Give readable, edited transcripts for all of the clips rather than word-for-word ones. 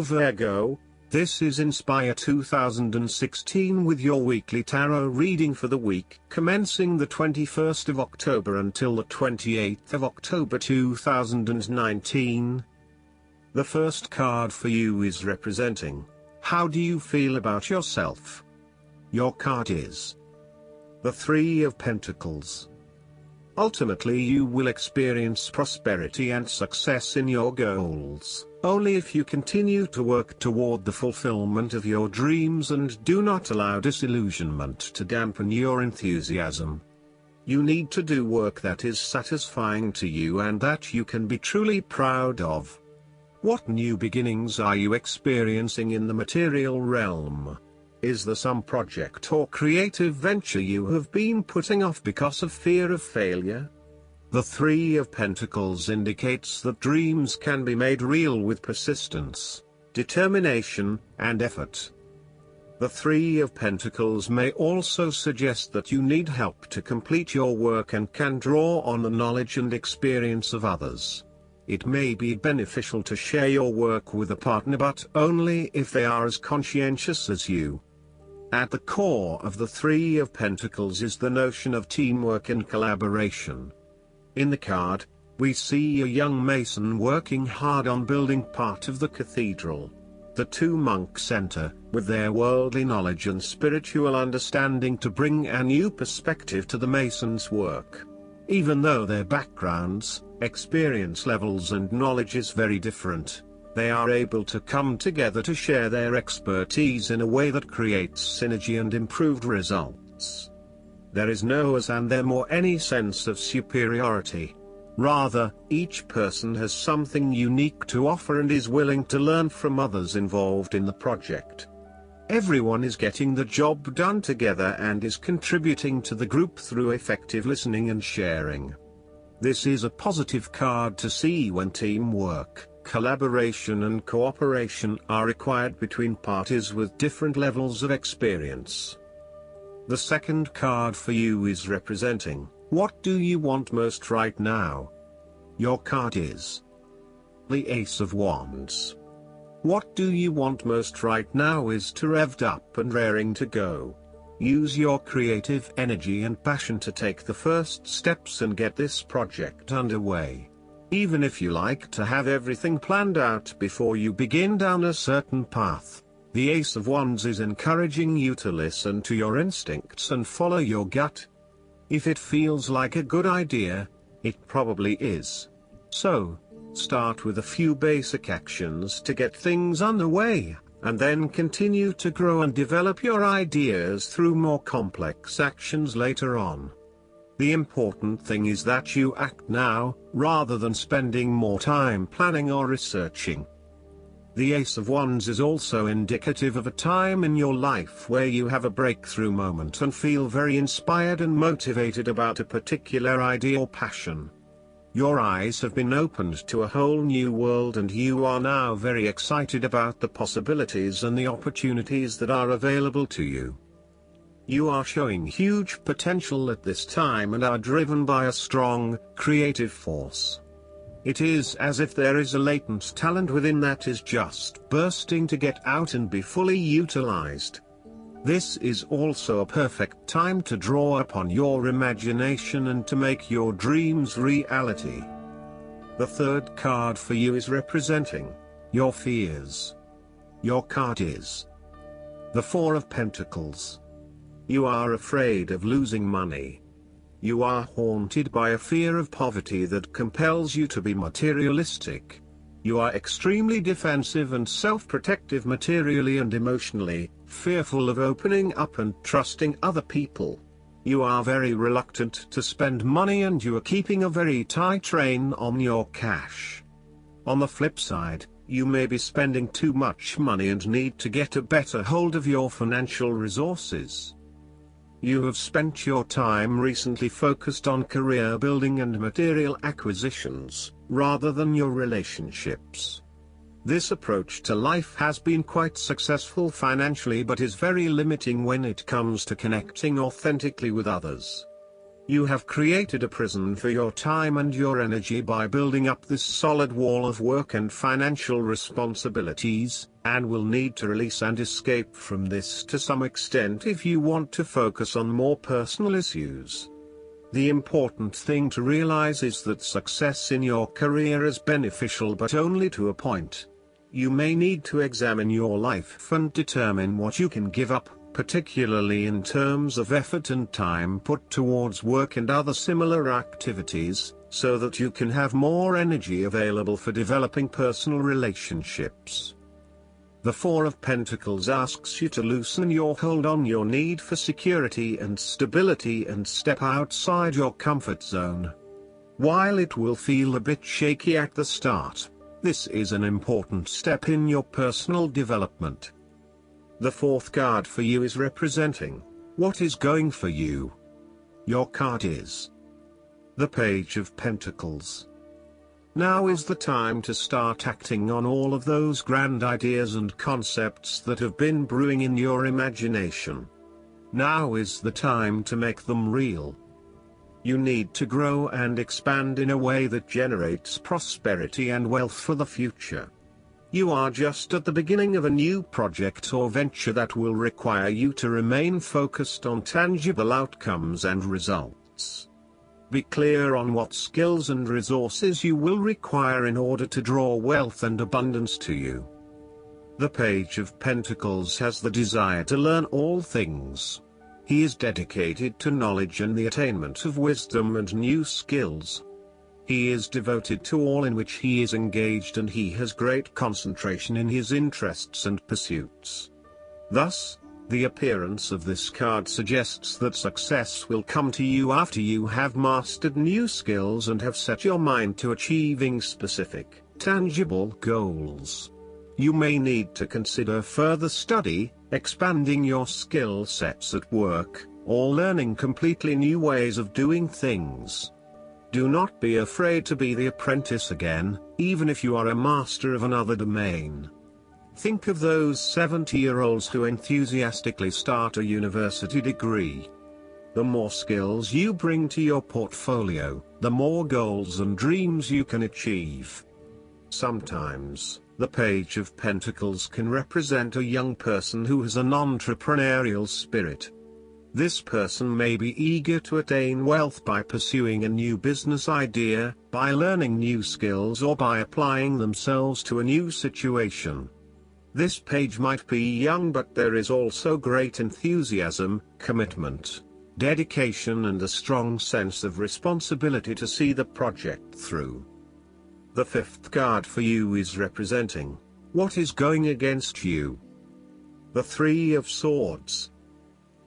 Hello Virgo, this is Inspire 2016 with your weekly tarot reading for the week commencing the 21st of October until the 28th of October 2019. The first card for you is representing, how do you feel about yourself? Your card is the Three of Pentacles. Ultimately you will experience prosperity and success in your goals, only if you continue to work toward the fulfillment of your dreams and do not allow disillusionment to dampen your enthusiasm. You need to do work that is satisfying to you and that you can be truly proud of. What new beginnings are you experiencing in the material realm? Is there some project or creative venture you have been putting off because of fear of failure? The Three of Pentacles indicates that dreams can be made real with persistence, determination, and effort. The Three of Pentacles may also suggest that you need help to complete your work and can draw on the knowledge and experience of others. It may be beneficial to share your work with a partner, but only if they are as conscientious as you. At the core of the Three of Pentacles is the notion of teamwork and collaboration. In the card, we see a young mason working hard on building part of the cathedral. The two monks enter, with their worldly knowledge and spiritual understanding to bring a new perspective to the mason's work. Even though their backgrounds, experience levels and knowledge is very different, they are able to come together to share their expertise in a way that creates synergy and improved results. There is no us and them or any sense of superiority. Rather, each person has something unique to offer and is willing to learn from others involved in the project. Everyone is getting the job done together and is contributing to the group through effective listening and sharing. This is a positive card to see when teamwork, collaboration and cooperation are required between parties with different levels of experience. The second card for you is representing, what do you want most right now? Your card is the Ace of Wands. What do you want most right now is to revved up and raring to go. Use your creative energy and passion to take the first steps and get this project underway. Even if you like to have everything planned out before you begin down a certain path, the Ace of Wands is encouraging you to listen to your instincts and follow your gut. If it feels like a good idea, it probably is. So, start with a few basic actions to get things underway, and then continue to grow and develop your ideas through more complex actions later on. The important thing is that you act now, rather than spending more time planning or researching. The Ace of Wands is also indicative of a time in your life where you have a breakthrough moment and feel very inspired and motivated about a particular idea or passion. Your eyes have been opened to a whole new world and you are now very excited about the possibilities and the opportunities that are available to you. You are showing huge potential at this time and are driven by a strong, creative force. It is as if there is a latent talent within that is just bursting to get out and be fully utilized. This is also a perfect time to draw upon your imagination and to make your dreams reality. The third card for you is representing your fears. Your card is the Four of Pentacles. You are afraid of losing money. You are haunted by a fear of poverty that compels you to be materialistic. You are extremely defensive and self-protective materially and emotionally, fearful of opening up and trusting other people. You are very reluctant to spend money and you are keeping a very tight rein on your cash. On the flip side, you may be spending too much money and need to get a better hold of your financial resources. You have spent your time recently focused on career building and material acquisitions, rather than your relationships. This approach to life has been quite successful financially but is very limiting when it comes to connecting authentically with others. You have created a prison for your time and your energy by building up this solid wall of work and financial responsibilities, and will need to release and escape from this to some extent if you want to focus on more personal issues. The important thing to realize is that success in your career is beneficial, but only to a point. You may need to examine your life and determine what you can give up, particularly in terms of effort and time put towards work and other similar activities, so that you can have more energy available for developing personal relationships. The Four of Pentacles asks you to loosen your hold on your need for security and stability and step outside your comfort zone. While it will feel a bit shaky at the start, this is an important step in your personal development. The fourth card for you is representing what is going for you. Your card is the Page of Pentacles. Now is the time to start acting on all of those grand ideas and concepts that have been brewing in your imagination. Now is the time to make them real. You need to grow and expand in a way that generates prosperity and wealth for the future. You are just at the beginning of a new project or venture that will require you to remain focused on tangible outcomes and results. Be clear on what skills and resources you will require in order to draw wealth and abundance to you. The Page of Pentacles has the desire to learn all things. He is dedicated to knowledge and the attainment of wisdom and new skills. He is devoted to all in which he is engaged, and he has great concentration in his interests and pursuits. Thus, the appearance of this card suggests that success will come to you after you have mastered new skills and have set your mind to achieving specific, tangible goals. You may need to consider further study, expanding your skill sets at work, or learning completely new ways of doing things. Do not be afraid to be the apprentice again, even if you are a master of another domain. Think of those 70-year-olds who enthusiastically start a university degree. The more skills you bring to your portfolio, the more goals and dreams you can achieve. Sometimes, the Page of Pentacles can represent a young person who has an entrepreneurial spirit. This person may be eager to attain wealth by pursuing a new business idea, by learning new skills, or by applying themselves to a new situation. This page might be young, but there is also great enthusiasm, commitment, dedication, and a strong sense of responsibility to see the project through. The fifth card for you is representing what is going against you. The Three of Swords.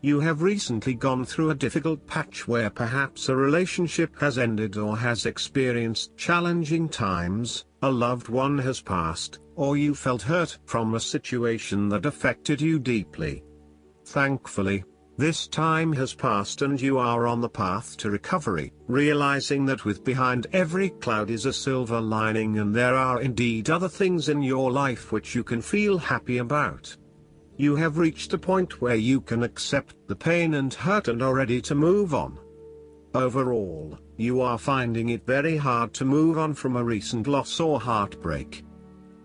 You have recently gone through a difficult patch where perhaps a relationship has ended or has experienced challenging times, a loved one has passed, or you felt hurt from a situation that affected you deeply. Thankfully, this time has passed and you are on the path to recovery, realizing that with behind every cloud is a silver lining, and there are indeed other things in your life which you can feel happy about. You have reached a point where you can accept the pain and hurt and are ready to move on. Overall, you are finding it very hard to move on from a recent loss or heartbreak.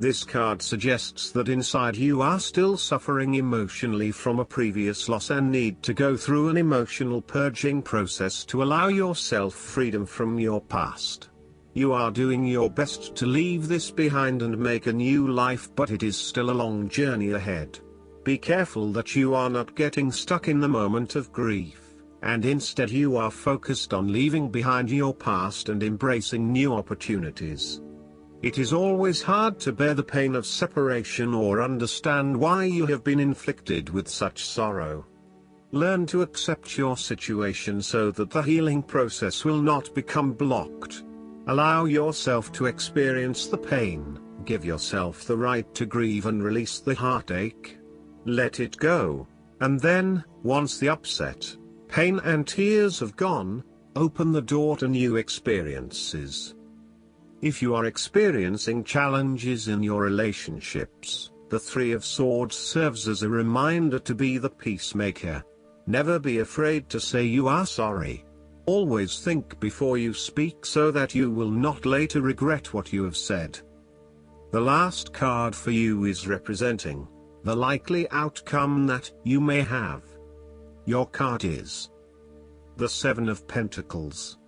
This card suggests that inside you are still suffering emotionally from a previous loss and need to go through an emotional purging process to allow yourself freedom from your past. You are doing your best to leave this behind and make a new life, but it is still a long journey ahead. Be careful that you are not getting stuck in the moment of grief, and instead you are focused on leaving behind your past and embracing new opportunities. It is always hard to bear the pain of separation or understand why you have been inflicted with such sorrow. Learn to accept your situation so that the healing process will not become blocked. Allow yourself to experience the pain, give yourself the right to grieve and release the heartache. Let it go, and then, once the upset, pain and tears have gone, open the door to new experiences. If you are experiencing challenges in your relationships, the Three of Swords serves as a reminder to be the peacemaker. Never be afraid to say you are sorry. Always think before you speak so that you will not later regret what you have said. The last card for you is representing the likely outcome that you may have. Your card is the Seven of Pentacles.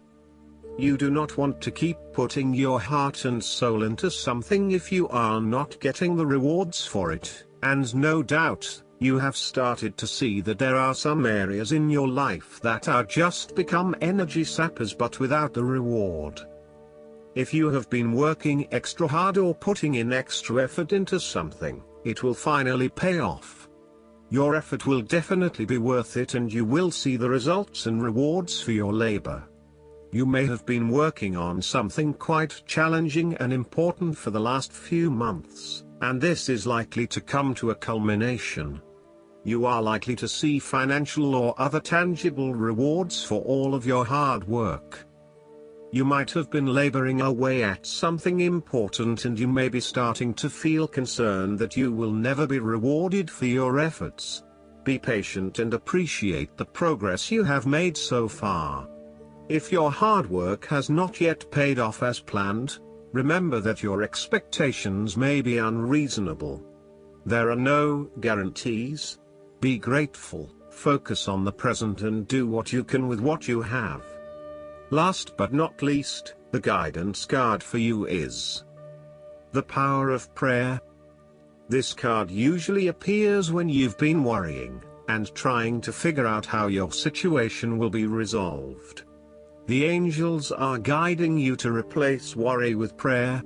You do not want to keep putting your heart and soul into something if you are not getting the rewards for it, and no doubt, you have started to see that there are some areas in your life that are just become energy sappers but without the reward. If you have been working extra hard or putting in extra effort into something, it will finally pay off. Your effort will definitely be worth it and you will see the results and rewards for your labor. You may have been working on something quite challenging and important for the last few months, and this is likely to come to a culmination. You are likely to see financial or other tangible rewards for all of your hard work. You might have been laboring away at something important and you may be starting to feel concerned that you will never be rewarded for your efforts. Be patient and appreciate the progress you have made so far. If your hard work has not yet paid off as planned, remember that your expectations may be unreasonable. There are no guarantees. Be grateful, focus on the present and do what you can with what you have. Last but not least, the guidance card for you is the Power of Prayer. This card usually appears when you've been worrying and trying to figure out how your situation will be resolved. The angels are guiding you to replace worry with prayer.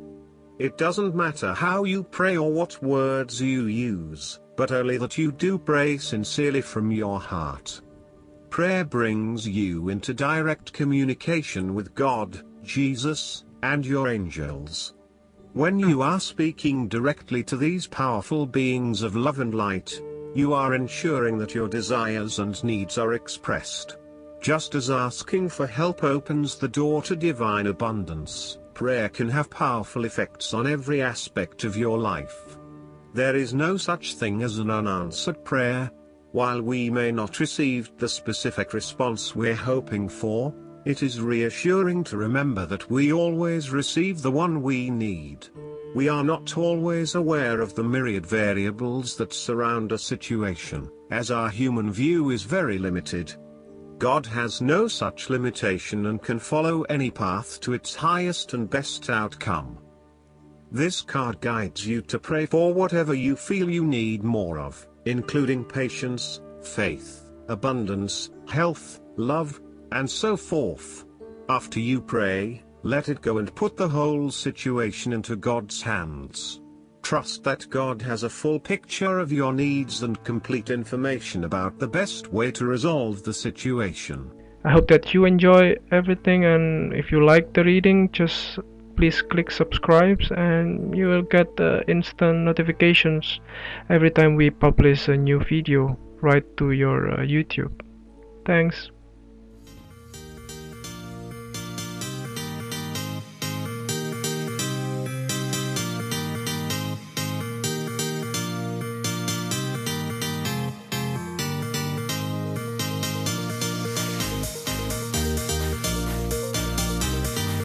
It doesn't matter how you pray or what words you use, but only that you do pray sincerely from your heart. Prayer brings you into direct communication with God, Jesus, and your angels. When you are speaking directly to these powerful beings of love and light, you are ensuring that your desires and needs are expressed. Just as asking for help opens the door to divine abundance, prayer can have powerful effects on every aspect of your life. There is no such thing as an unanswered prayer. While we may not receive the specific response we're hoping for, it is reassuring to remember that we always receive the one we need. We are not always aware of the myriad variables that surround a situation, as our human view is very limited. God has no such limitation and can follow any path to its highest and best outcome. This card guides you to pray for whatever you feel you need more of, including patience, faith, abundance, health, love, and so forth. After you pray, let it go and put the whole situation into God's hands. Trust that God has a full picture of your needs and complete information about the best way to resolve the situation. I hope that you enjoy everything, and if you like the reading, just please click subscribe and you will get instant notifications every time we publish a new video right to your YouTube. Thanks.